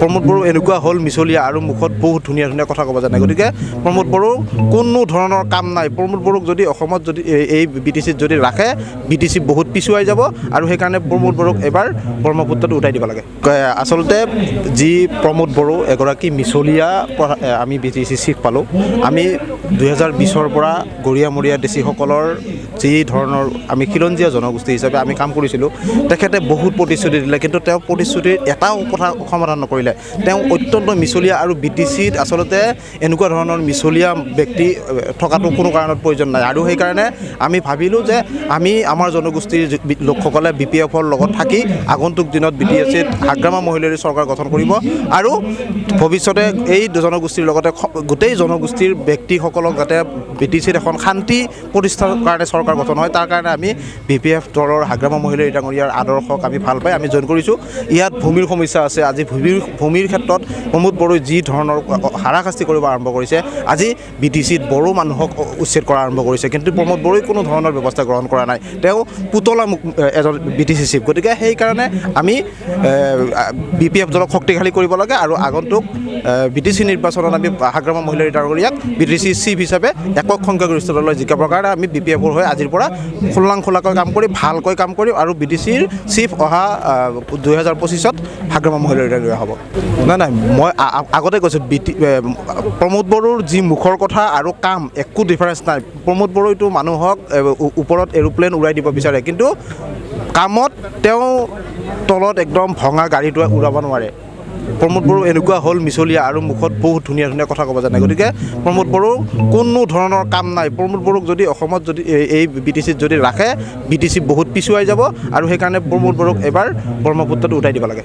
প্ৰমোদ বড়ো এনেকুৱা হ'ল মিছলীয়া আৰু মুখত বহুত ধুনীয়া ধুনীয়া কথা ক'ব জানে গতিকে প্ৰমোদ বড়োৰ কোনো ধৰণৰ কাম নাই প্ৰমোদ বড়োক যদি অসমত যদি এই BTCত যদি ৰাখে BTC বহুত পিছুৱাই যাব আৰু সেইকাৰণে প্ৰমোদ বড়োক এবাৰ ব্ৰহ্মপুত্ৰটো উঠাই দিব লাগে আচলতে যি প্ৰমোদ বড়ো এগৰাকী মিছলীয়া আমি BTC চিফ পালোঁ আমি 2020ৰ পৰা গৰিয়ামৰীয়া দেশীসকলৰ যি ধৰণৰ আমি খিলঞ্জীয়া জনগোষ্ঠী হিচাপে আমি কাম কৰিছিলোঁ তেখেতে বহুত প্ৰতিশ্ৰুতি দিলে কিন্তু তেওঁ প্ৰতিশ্ৰুতিৰ এটাও কথা সমাধান নকৰিলে তেওঁ অত্যন্ত মিছলীয়া আৰু BTCত আচলতে এনেকুৱা ধৰণৰ মিছলীয়া ব্যক্তি থকাটো কোনো কাৰণত প্ৰয়োজন নাই আৰু সেইকাৰণে আমি ভাবিলোঁ যে আমি আমাৰ জনগোষ্ঠীৰ লোকসকলে BPFৰ লগত থাকি আগন্তুক দিনত BTCত হাগ্ৰামা মহিলাৰী চৰকাৰ গঠন কৰিব আৰু ভৱিষ্যতে এই জনগোষ্ঠীৰ লগতে গোটেই জনগোষ্ঠীৰ ব্যক্তিসকলক যাতে BTCত এখন শান্তি প্ৰতিষ্ঠাৰ কাৰণে চৰকাৰ গঠন হয় তাৰ কাৰণে আমি BPF দলৰ হাগ্ৰামা মহিলাৰী ডাঙৰীয়াৰ আদৰ্শক আমি ভাল পাই আমি জইন কৰিছোঁ ইয়াত ভূমিৰ সমস্যা আছে আজি ভূমিৰ ক্ষেত্ৰত প্ৰমোদ বড়োই যি ধৰণৰ হাৰাশাস্তি কৰিব আৰম্ভ কৰিছে আজি BTCত বড়ো মানুহক উচ্ছেদ কৰা আৰম্ভ কৰিছে কিন্তু প্ৰমোদ বড়োই কোনো ধৰণৰ ব্যৱস্থা গ্ৰহণ কৰা নাই তেওঁ পুতলা এজন BTC চিফ গতিকে সেইকাৰণে আমি BPF দলক শক্তিশালী কৰিব লাগে আৰু আগন্তুক BTC নিৰ্বাচনত আমি হাগ্ৰামা মহিলাৰী ডাঙৰীয়াক BTC চিফ হিচাপে একক সংখ্যাগৰিষ্ঠতালৈ জিকাবৰ কাৰণে আমি BPFৰ হৈ আজিৰ পৰা খোলাংখোলাকৈ কাম কৰি ভালকৈ কাম কৰিম আৰু BTCৰ চিফ অহা 2025ত হাগ্ৰামা মহিলাৰী ডাঙৰীয়া হ'ব নাই মই আগতে কৈছোঁ প্ৰমোদ বড়োৰ যি মুখৰ কথা আৰু কাম একো ডিফাৰেঞ্চ নাই প্ৰমোদ বড়োইটো মানুহক ওপৰত এৰোপ্লেন উৰাই দিব বিচাৰে কিন্তু কামত তেওঁ তলত একদম ভঙা গাড়ীটো উৰাব নোৱাৰে প্ৰমোদ বড়ো এনেকুৱা হ'ল মিছলীয়া আৰু মুখত বহুত ধুনীয়া ধুনীয়া কথা ক'ব জানে গতিকে প্ৰমোদ বড়োৰ কোনো ধৰণৰ কাম নাই প্ৰমোদ বড়োক যদি অসমত যদি এই BTCত যদি ৰাখে BTC বহুত পিছুৱাই যাব আৰু সেইকাৰণে প্ৰমোদ বড়োক এবাৰ ব্ৰহ্মপুত্ৰটো উঠাই দিব লাগে